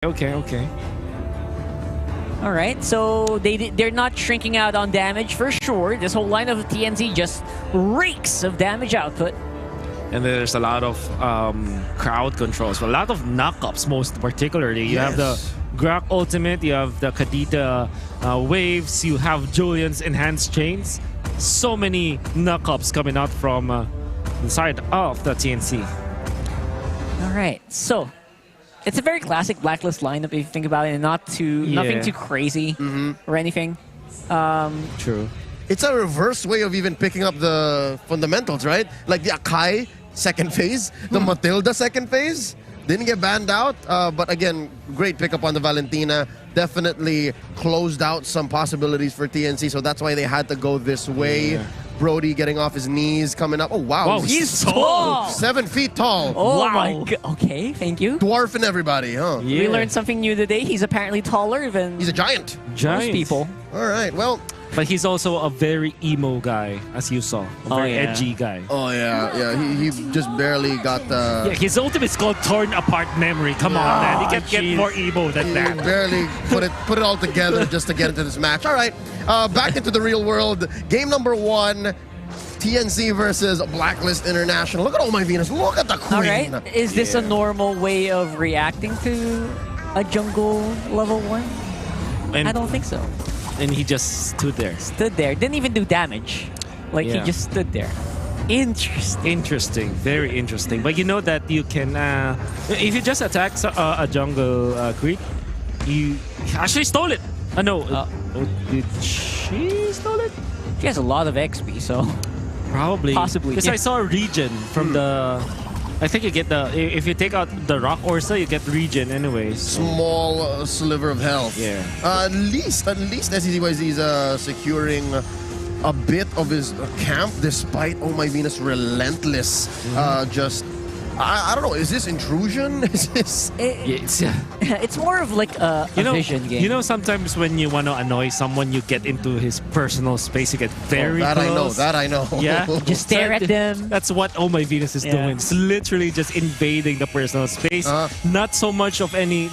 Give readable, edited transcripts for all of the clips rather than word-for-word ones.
Okay. All right, so they're not shrinking out on damage for sure. This whole line of TNC just reeks of damage output. And there's a lot of crowd controls, a lot of knockups, most particularly. You have the Grak ultimate, you have the Kadita waves, you have Julian's enhanced chains. So many knockups coming out from the side of the TNC. All right, so it's a very classic Blacklist lineup if you think about it, and nothing too crazy or anything. True. It's a reverse way of even picking up the fundamentals, right? Like the Akai second phase, the Matilda second phase. Didn't get banned out, but again, great pickup on the Valentina. Definitely closed out some possibilities for TNC, so that's why they had to go this way. Yeah. Brody getting off his knees, coming up. Oh, wow. Wow, He's tall. 7 feet tall. Oh Wow. my god. Okay, thank you. Dwarfing everybody, huh? Yeah. We learned something new today. He's apparently taller than He's a giant. most people. All right, well. But he's also a very emo guy, as you saw. A very edgy guy. Oh, yeah. He just barely got the... Yeah, his ultimate is called Torn Apart Memory. Come on, man. He can't get more emo than He that. barely put it all together just to get into this match. All right, back into the real world. Game number 1, TNC versus Blacklist International. Look at all my Venus. Look at the queen. All right, is this a normal way of reacting to a jungle level 1? And, I don't think so. and he just stood there. Stood there, didn't even do damage. Like he Yeah. just stood there. Interesting. Interesting, very interesting. But you know that you can, if you just attack a jungle creep, you actually stole it. No, did she stole it? She has a lot of XP, so Probably. Possibly, Because yeah. I saw a regen from the... I think you get the... If you take out the Rock Orsa, you get regen anyways. Small sliver of health. Yeah. At least SCZYZ is securing a bit of his camp despite Oh My Venus relentless. Just I don't know. Is this intrusion? Is this? It's more of like a vision game. You know, sometimes when you want to annoy someone, you get into his personal space. You get very close. That I know. Yeah. Just stare at them. That's what Oh My Venus is doing. It's literally just invading the personal space. Not so much of any,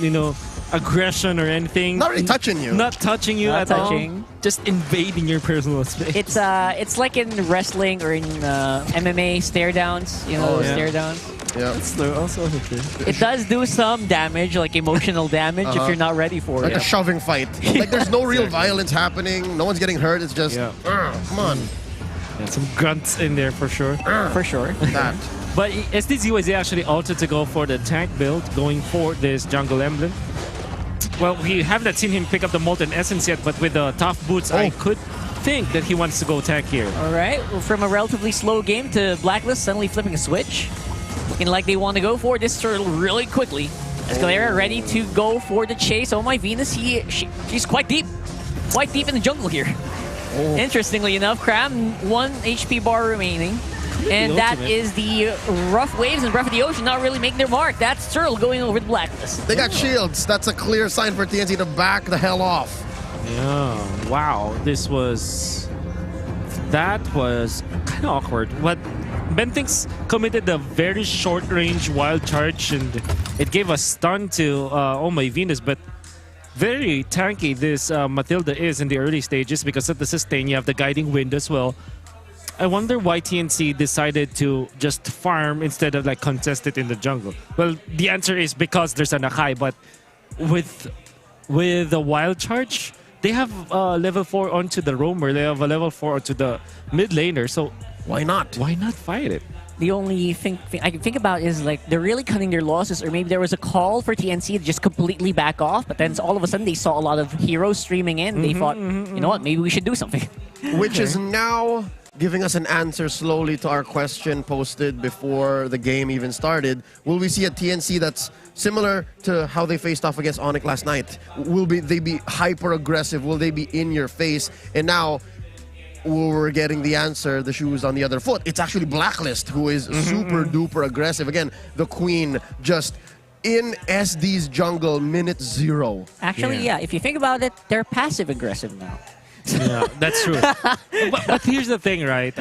aggression or anything. Not really touching you. Not touching you Not at touching. all. Just invading your personal space. It's like in wrestling or in MMA stare downs. Stare downs. Yeah. That's also true. It does do some damage, like emotional damage, if you're not ready for Like it. a shoving fight. Like there's no real violence happening. No one's getting hurt. It's just, come on. Yeah, some grunts in there for sure. For sure. That. But SDZYZ actually altered to go for the tank build, going for this jungle emblem. Well, we haven't seen him pick up the Molten Essence yet, but with the tough boots, I could think that he wants to go tank here. All right, well, from a relatively slow game to Blacklist suddenly flipping a switch. Looking like they want to go for this turtle really quickly. Escalera ready to go for the chase. Oh My Venus, she's quite deep in the jungle here. Interestingly enough, Cram, 1 HP bar remaining. And that is the Rough Waves and Breath of the Ocean not really making their mark. That's Turtle going over the Blacklist. They got shields. That's a clear sign for TNC to back the hell off. Yeah, wow. That was kind of awkward. But Bentix committed a very short-range wild charge, and it gave a stun to Oh My Venus, but very tanky this Matilda is in the early stages because of the sustain. You have the guiding wind as well. I wonder why TNC decided to just farm instead of like contest it in the jungle. Well, the answer is because there's an Akai, but with the wild charge, they have level 4 onto the roamer. They have a level 4 onto the mid laner. So why not? Why not fight it? The only thing I can think about is like they're really cutting their losses, or maybe there was a call for TNC to just completely back off, but then all of a sudden they saw a lot of heroes streaming in. They thought, you know what, maybe we should do something. Which is now giving us an answer slowly to our question posted before the game even started. Will we see a TNC that's similar to how they faced off against Onyx last night? Will they be hyper aggressive? Will they be in your face? And now we're getting the answer, the shoes on the other foot. It's actually Blacklist who is super duper aggressive. Again, the queen just in SD's jungle minute 0. Actually, yeah, if you think about it, they're passive aggressive now. Yeah, that's true. but here's the thing, right?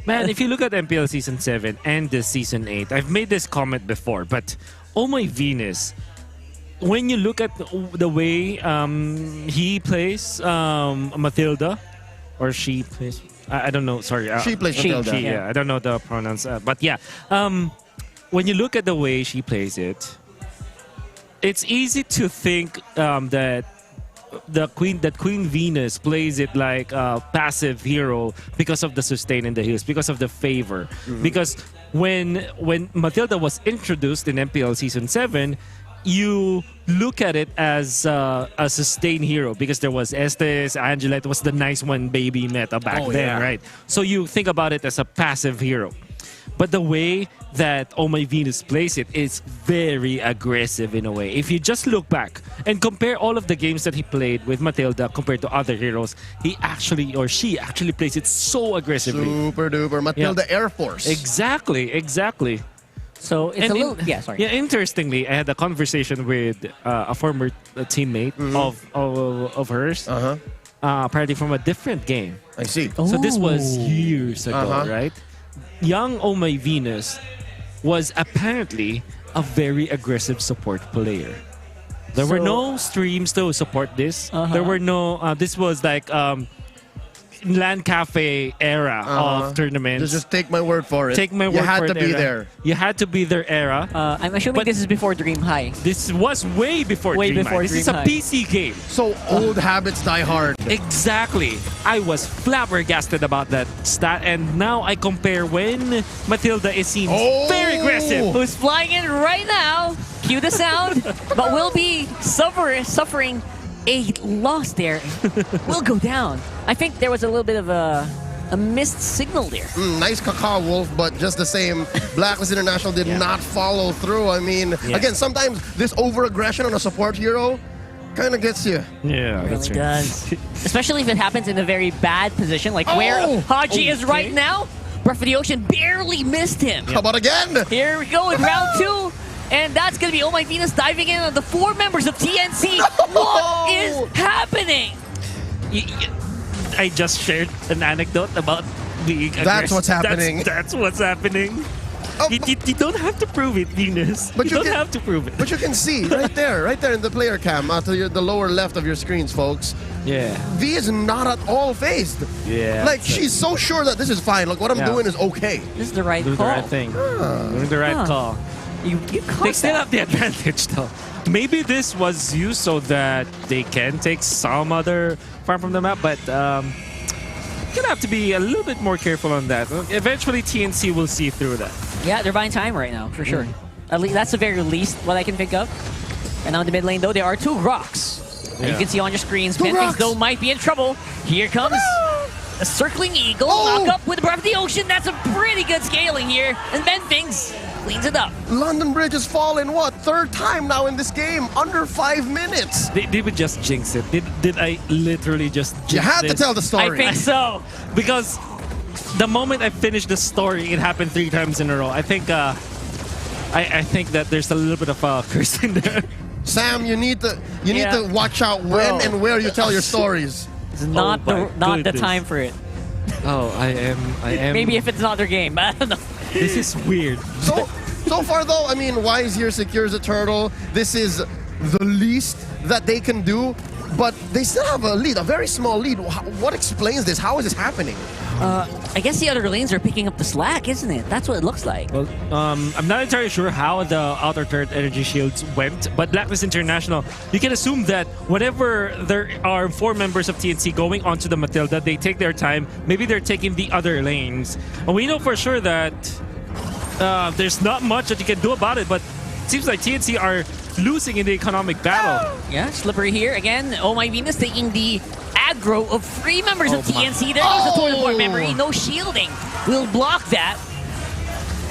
Man, if you look at MPL Season 7 and the Season 8, I've made this comment before, but Oh My Venus, when you look at the way he plays Matilda, or she plays, I don't know. Sorry, She plays she- Matilda. she- yeah, I don't know the pronouns, but yeah. When you look at the way she plays it, it's easy to think that Queen Venus plays it like a passive hero because of the sustain and the heals, because of the favor. Because when Matilda was introduced in MPL Season 7, you look at it as a sustain hero because there was Estes, Angela, it was the nice one baby meta back Oh, then, yeah. right? So you think about it as a passive hero. But the way that Oh My Venus plays it is very aggressive in a way. If you just look back and compare all of the games that he played with Matilda compared to other heroes, she actually plays it so aggressively. Super duper Matilda Air Force. Exactly. So it's And a little. Yeah, sorry. Yeah, interestingly, I had a conversation with a former teammate of hers, apparently from a different game. I see. So this was Oh. years ago, Uh-huh. right? Young Oh My Venus was apparently a very aggressive support player. There were So- no streams to support this. Uh-huh. There were no. This was like LAN cafe era of tournaments. Just take my word for it. Take my word You had for to it be era. there. You had to be there era. I'm assuming But- this is before Dream High. This was way before Way Dream before High. This is Dream a High. PC game. So old habits die hard. Exactly. I was flabbergasted about that stat, and now I compare when Matilda is seen Oh! very aggressive. Who's flying in right now? Cue the sound, but will be suffering a loss there. Will go down. I think there was a little bit of a missed signal there. Nice cacao wolf, but just the same, Blacklist International did not follow through. I mean, again, sometimes this over-aggression on a support hero kind of gets you. Yeah, It that's really right. does. Especially if it happens in a very bad position, like where Oh! Haji is right Okay. now. Breath of the Ocean barely missed him. How about again? Here we go in round 2. And that's going to be Oh My Venus diving in on the 4 members of TNC. What is happening? I just shared an anecdote about being That's what's happening. That's what's happening. Oh, You don't have to prove it, Venus. But you you don't can- have to prove it. But you can see right there in the player cam, to the lower left of your screens, folks. Yeah. V is not at all phased. Yeah. Like, she's so sure that this is fine. Look, what I'm Yeah. doing is okay. This is the right Doing call. the right thing. Doing the right Huh. call. You They caught still that. have the advantage, though. Maybe this was used so that they can take some other farm from the map, but gonna have to be a little bit more careful on that. Eventually, TNC will see through that. Yeah, they're buying time right now, for sure. At least that's the very least what I can think of. And now in the mid lane, though, there are 2 rocks. And you Yeah. can see on your screens, 2 Benfix, rocks! though, might be in trouble. Here comes a circling eagle. Oh! Knock up with the Breath of the Ocean. That's a pretty good scaling here. And Benfix cleans it up. London Bridge has fallen, what, 3rd time now in this game, under 5 minutes. They would just jinx it. Did I literally just jinx You had to this? tell the story. I think so. Because the moment I finished the story, it happened 3 times in a row. I think I think that there's a little bit of a curse in there. Sam, you need to Yeah. watch out when Bro. and where you tell your stories. It's not my not the goodness. time for it. Oh, I am. Maybe if it's not their game. I don't know. This is weird. So far though, I mean, Wise here secures a turtle. This is the least that they can do, but they still have a lead, a very small lead. What explains this? How is this happening? I guess the other lanes are picking up the slack, isn't it? That's what it looks like. Well, I'm not entirely sure how the outer turret energy shields went, but Blacklist International, you can assume that whenever there are 4 members of TNC going onto the Matilda, they take their time. Maybe they're taking the other lanes. And we know for sure that there's not much that you can do about it, but it seems like TNC are losing in the economic battle. Yeah, Slippery here. Again, Oh My Venus taking the aggro of 3 members of Oh my- TNC. There goes the Oh! toilet board memory. No shielding. Will block that.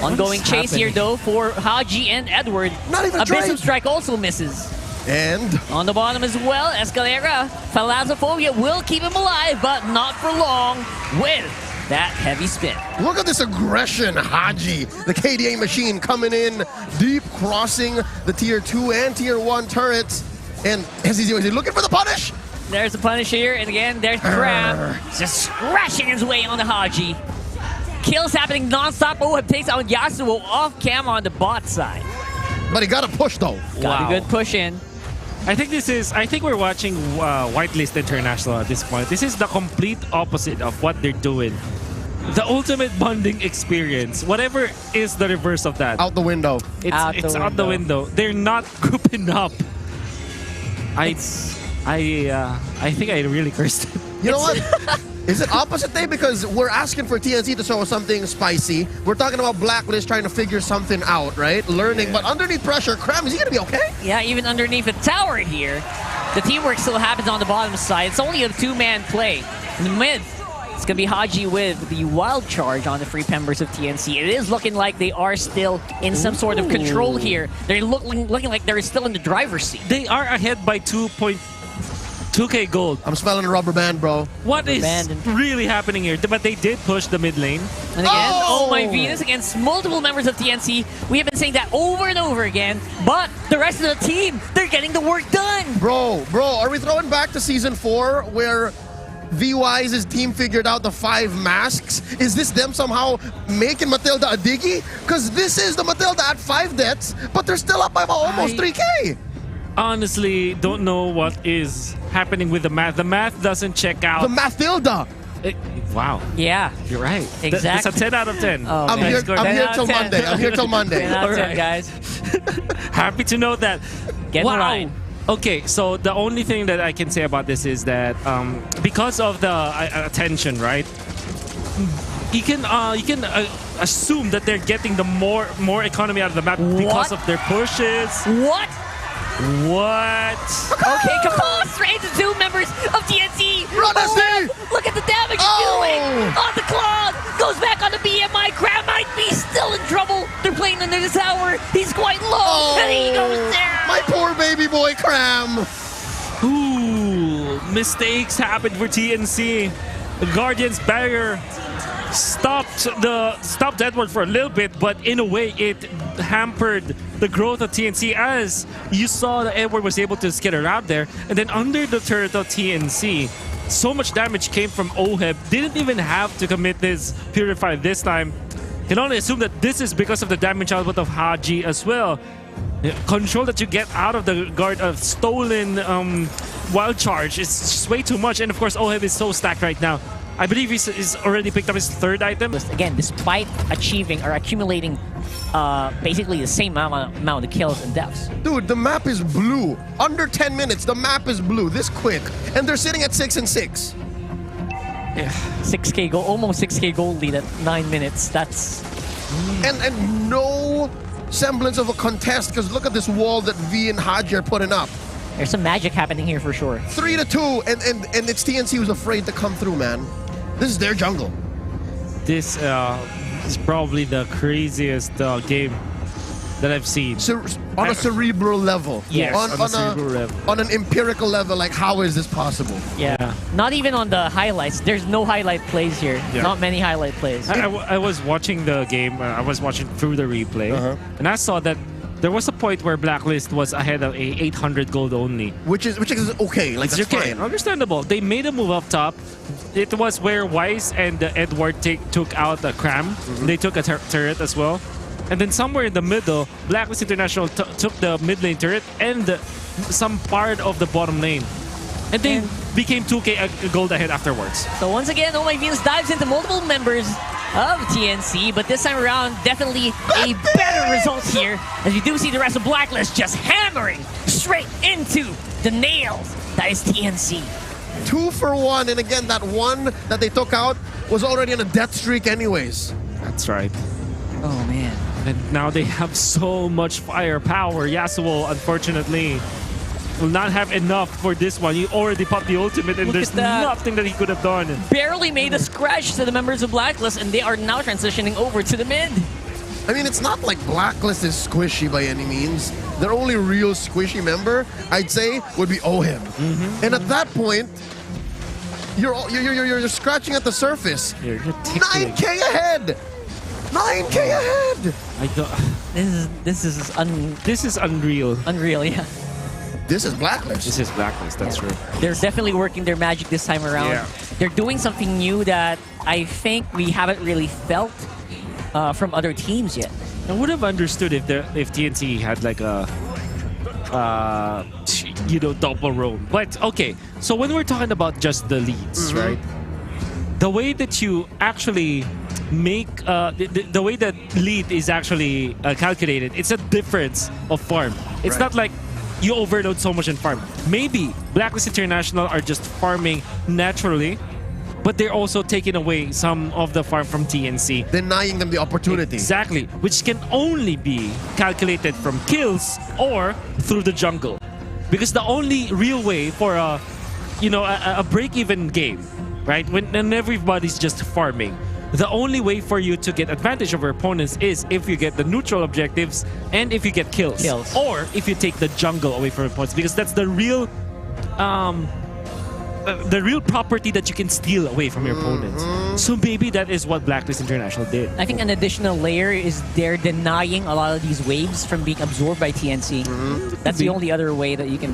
Ongoing is chase here, happening? though, for Haji and Edward. Not even Abyssal trying. Strike also misses. And On the bottom as well, Escalera. Thalassophobia will keep him alive, but not for long with that heavy spin. look at this aggression, Haji. The KDA machine coming in deep, crossing the tier 2 and tier 1 turrets. And is he looking for the punish? There's the punish here, and again, there's Crab just scratching his way on the Haji. Kills happening non-stop. Oh, takes out Yasuo off cam on the bot side. But he got a push though. Got Wow. a good push in. I think we're watching Whitelist International at this point. This is the complete opposite of what they're doing. The ultimate bonding experience. Whatever is the reverse of that. Out the window. It's out the window. They're not grouping up. I think I really cursed it. You know what? Is it opposite day? Because we're asking for TNC to show us something spicy. We're talking about Blacklist trying to figure something out, right? Learning. But underneath pressure, Cram, is he going to be okay? Yeah, even underneath the tower here, the teamwork still happens on the bottom side. It's only a two-man play. In the mid, it's going to be Haji with the wild charge on the free members of TNC. It is looking like they are still in some sort of control here. They're looking like they're still in the driver's seat. They are ahead by 2K gold. I'm smelling a rubber band, bro. What is really happening here? But they did push the mid lane. And again, oh my Venus against multiple members of TNC. We have been saying that over and over again. But the rest of the team, they're getting the work done. Bro, are we throwing back to Season 4 where V-Wise's team figured out the 5 masks? Is this them somehow making Matilda a diggy? Because this is the Matilda at 5 deaths, but they're still up by about almost 3K. Honestly, don't know what is happening with the math. The math doesn't check out. The Matilda. Wow. Yeah. You're right. Exactly. That's a 10 out of 10. Oh, I'm here till Monday. I'm here till Monday. 10 out of 10, Alright. guys. Happy to know that. Get right. Okay, so the only thing that I can say about this is that because of the attention, right? You can assume that they're getting the more economy out of the map because of their pushes. What? What? Okay, come on! Straight to 2 members of TNC! Run, SD! Look at the damage he's doing! On the clock! Goes back on the BMI. Cram might be still in trouble. They're playing under the tower. He's quite low. And he goes down! My poor baby boy, Cram! Ooh, mistakes happened for TNC. The Guardian's barrier stopped Edward for a little bit, but in a way it hampered the growth of TNC, as you saw that Edward was able to skitter out there, and then under the turret of TNC, so much damage came from Oheb. Didn't even have to commit this Purify this time. Can only assume that this is because of the damage output of Haji as well. Control that you get out of the guard of stolen wild charge is just way too much, and of course Oheb is so stacked right now. I believe he's already picked up his 3rd item. Again, despite achieving or accumulating basically the same amount of kills and deaths. Dude, the map is blue. Under 10 minutes, the map is blue this quick. And they're sitting at 6 and 6. Yeah. 6K gold, almost 6K gold lead at 9 minutes. That's... And no semblance of a contest, because look at this wall that V and Haji are putting up. There's some magic happening here for sure. 3-2, and it's TNC who's afraid to come through, man. This is their jungle. This is probably the craziest game that I've seen. On a cerebral level. Yes, on a cerebral level. On an empirical level, like, how is this possible? Yeah. Not even on the highlights. There's no highlight plays here. Yeah. Not many highlight plays. I was watching the game. I was watching through the replay, and I saw that there was a point where Blacklist was ahead of a 800 gold only. Which is okay. Like, that's okay, fine. understandable. They made a move up top. It was where Wise and Edward took out the Cram. They took a turret as well. And then somewhere in the middle, Blacklist International took the mid lane turret and some part of the bottom lane. And they became 2K gold ahead afterwards. So once again, Oh My Venus dives into multiple members of TNC, but this time around, definitely a better result here, as you do see the rest of Blacklist just hammering straight into the nails. That is TNC. 2 for 1, and again, that one that they took out was already on a death streak anyways. That's right. Oh, man. And now they have so much firepower. Yasuo, unfortunately, will not have enough for this one. He already popped the ultimate, and there's nothing that he could have done. Barely made a scratch to the members of Blacklist, and they are now transitioning over to the mid. I mean, it's not like Blacklist is squishy by any means. Their only real squishy member, I'd say, would be Oheb. And at that point, you're scratching at the surface. You're 9K ahead! 9K ahead! I don't. This is unreal. unreal, yeah. This is Blacklist. This is Blacklist. That's true. They're definitely working their magic this time around. Yeah. They're doing something new that I think we haven't really felt from other teams yet. I would have understood if TNC had like a double roam. But okay, so when we're talking about just the leads, right? The way that you actually make the way that lead is actually calculated, it's a difference of farm. It's Right. not like you overload so much in farm. Maybe Blacklist International are just farming naturally, but they're also taking away some of the farm from TNC. Denying them the opportunity. Exactly, which can only be calculated from kills or through the jungle. Because the only real way for a break-even game, right? When everybody's just farming, the only way for you to get advantage over opponents is if you get the neutral objectives and if you get kills. Or if you take the jungle away from opponents, because that's the real property that you can steal away from your opponents. So maybe that is what Blacklist International did. I think an additional layer is they're denying a lot of these waves from being absorbed by TNC. That's the only other way that you can...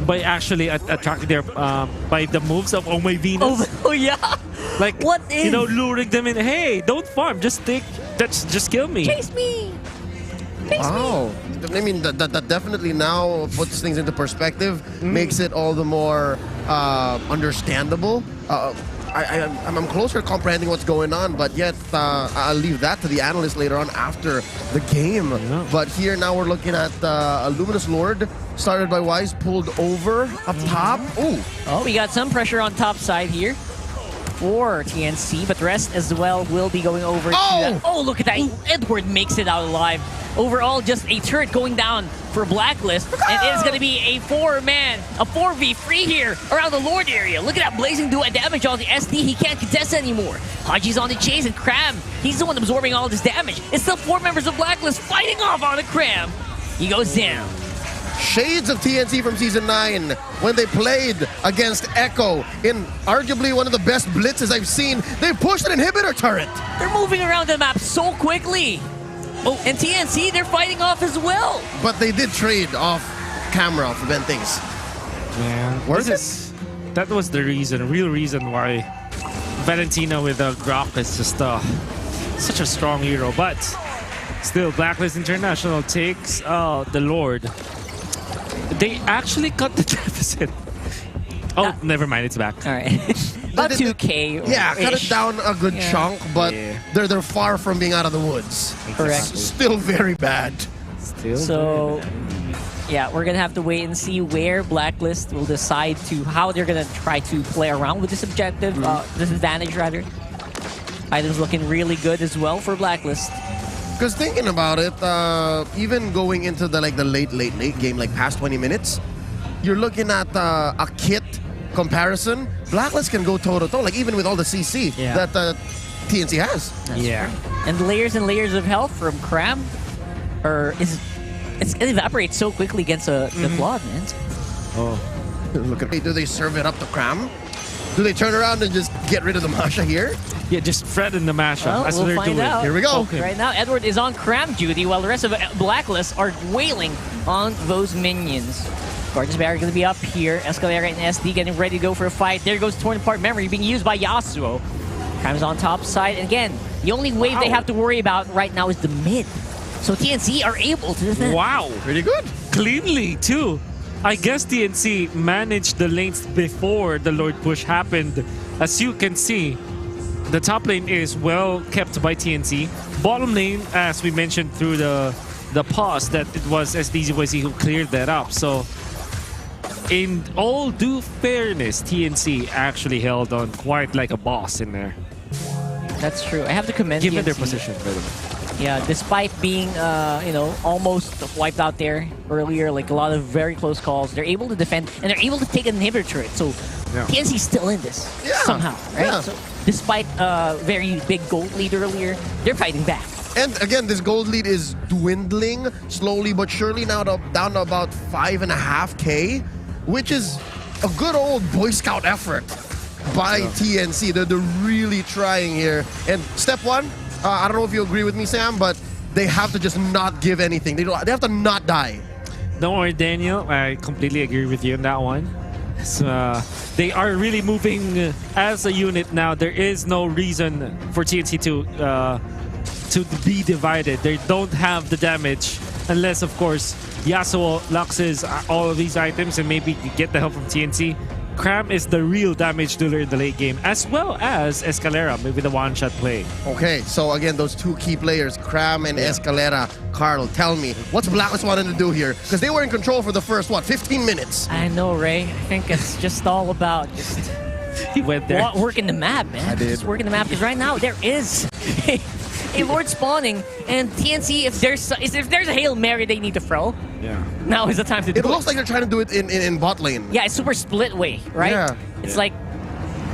By actually attracting their by the moves of Oh My Venus. Oh yeah! Like, what is... luring them in. Hey, don't farm. Just kill me. Chase me! Chase me! Wow. I mean, that definitely now puts things into perspective, makes it all the more understandable. I'm closer to comprehending what's going on, but yet I'll leave that to the analysts later on after the game. Yeah. But here now we're looking at a Luminous Lord, started by Wise, pulled over up top. Ooh. Oh, we got some pressure on top side here for TNC, but the rest as well will be going over to that. Oh, look at that. Edward makes it out alive. Overall, just a turret going down for Blacklist, and it is going to be a 4v3 here around the Lord area. Look at that blazing duet damage on the SD. He can't contest anymore. Haji's on the chase, and Cram, he's the one absorbing all this damage. It's still 4 members of Blacklist fighting off on the Cram. He goes down. Shades of TNC from Season 9 when they played against Echo in arguably one of the best blitzes I've seen. They pushed an inhibitor turret. They're moving around the map so quickly. Oh, and TNC, they're fighting off as well. But they did trade off camera for Ben things. Man, Worth it? that was the real reason why Valentina with a Grok is just such a strong hero. But still, Blacklist International takes the Lord. They actually cut the deficit. Oh, never mind, it's back. All right. About 2K. Yeah, cut it down a good chunk, but Yeah. they're far from being out of the woods. Correct. Still very bad. Still So, yeah, we're going to have to wait and see where Blacklist will decide how they're going to try to play around with this objective, this advantage rather. Items looking really good as well for Blacklist. Because thinking about it, even going into the late game, like past 20 minutes, you're looking at a kit comparison. Blacklist can go toe-to-toe, like even with all the CC that TNC has. Yeah. And layers of health from Cram, it evaporates so quickly against the Claude, man. Oh. Look at do they serve it up to Cram? Do they turn around and just get rid of the Masha here? Yeah, just Fred in the mashup. Well, That's we'll what they're find doing. out. Here we go. Okay. Right now, Edward is on Cram duty while the rest of Blacklist are wailing on those minions. Gorgeous Barrier going to be up here. Escalera and SD getting ready to go for a fight. There goes Torn Apart Memory being used by Yasuo. Cram's on top side. And again, the only wave they have to worry about right now is the mid. So TNC are able to defend. Wow. Pretty good. Cleanly, too. I guess TNC managed the lanes before the Lord push happened. As you can see, the top lane is well kept by TNC. Bottom lane, as we mentioned through the pause, that it was SDZYZ who cleared that up. So, in all due fairness, TNC actually held on quite like a boss in there. That's true. I have to commend Given TNC. their position, by the way. Yeah, despite being, almost wiped out there earlier, like a lot of very close calls, they're able to defend and they're able to take an inhibitor turret. So Yeah. TNC's still in this somehow, right? Yeah. So despite very big gold lead earlier, they're fighting back. And again, this gold lead is dwindling slowly but surely now down to about 5.5K, which is a good old Boy Scout effort by TNC. They're really trying here. And step one, I don't know if you agree with me, Sam, but they have to just not give anything. They have to not die. Don't worry, Daniel. I completely agree with you on that one. So, they are really moving as a unit now. There is no reason for TNC to be divided. They don't have the damage unless, of course, Yasuo, Lux's, all of these items, and maybe you get the help from TNC. Cram is the real damage dealer in the late game, as well as Escalera, maybe the one-shot play. Okay, so again, those two key players, Cram and Escalera. Carl, tell me, what's Blacklist wanting to do here? Because they were in control for the first, 15 minutes? I know, Ray. I think it's just all about just He went there. working the map, man. I did. Just working the map, because right now there is a Lord spawning, and TNC, if there's a Hail Mary they need to throw, Yeah. now is the time to do It looks like they're trying to do it in bot lane. Yeah, it's super split way, right? Yeah. It's like,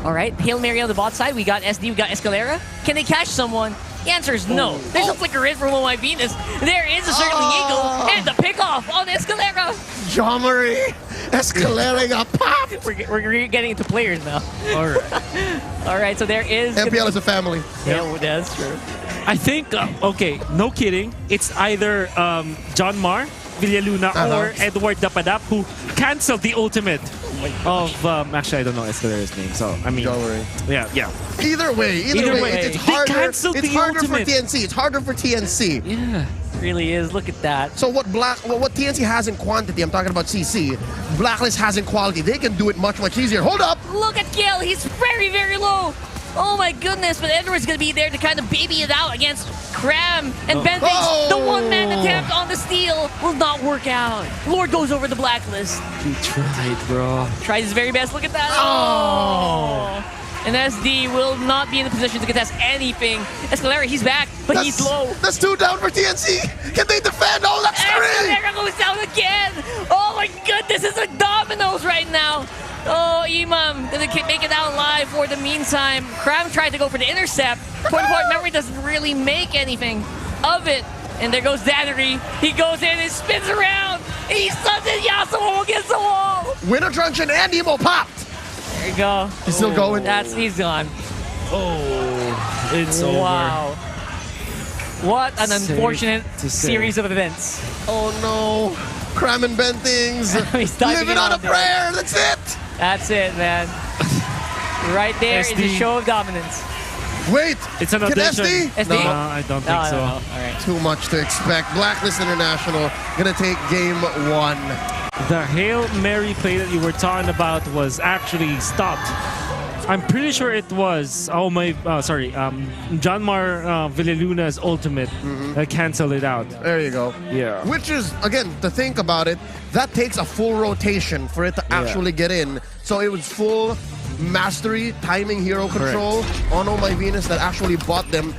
all right, Hail Mary on the bot side. We got SD, we got Escalera. Can they catch someone? The answer is no. There's a flicker in from my Venus. There is a circling eagle and the pick off on Escalera. Jean Marie, Escalera got popped. We're getting into players now. All right. All right, so there is. MPL is a family. Yeah, that's true. I think, okay, no kidding. It's either John Mar, Villaluna, or Edward Dapadap who canceled the ultimate of, actually, I don't know Escalera's name. So, I mean, Don't worry. yeah. Either way, it's They harder. canceled It's the harder ultimate. for TNC. It's harder for TNC. Yeah. Really is. Look at that. So what TNC has in quantity, I'm talking about CC, Blacklist has in quality. They can do it much easier. Hold up! Look at Gil. He's very, very low. Oh my goodness, but Edward's going to be there to kind of baby it out against Cram. And Ben thinks the one-man attempt on the steal will not work out. Lord goes over the Blacklist. He tried, bro. Tries his very best. Look at that. Oh! And SD will not be in a position to contest anything. Escalera, he's back, but he's low. That's 2 down for TNC. Can they defend? Oh, that's 3. Escalera goes down again. Oh my goodness, it's like dominoes right now. Oh, Imam doesn't make it out alive for the meantime. Cram tried to go for the intercept. Point memory doesn't really make anything of it. And there goes Dannery. He goes in and spins around. And he stuns it. Yasuo against the wall. Winter Truncheon and Emo popped. There you go. He's still going. He's gone. Oh, it's Wow. What an Safe unfortunate to say. series of events. Oh no. Cram and Ben things. He's diving Living in on a on there. prayer. That's it. That's it, man. Right there is a SD. show of dominance. Wait. It's an Can audition. SD? SD? No, I don't think No, so. no. All right. Too much to expect. Blacklist International gonna take game 1. The Hail Mary play that you were talking about was actually stopped. I'm pretty sure it was, John Mar Villaluna's ultimate canceled it out. There you go. Yeah. Which is, again, to think about it, that takes a full rotation for it to actually get in. So it was full mastery, timing, hero control on Oh My Venus that actually bought them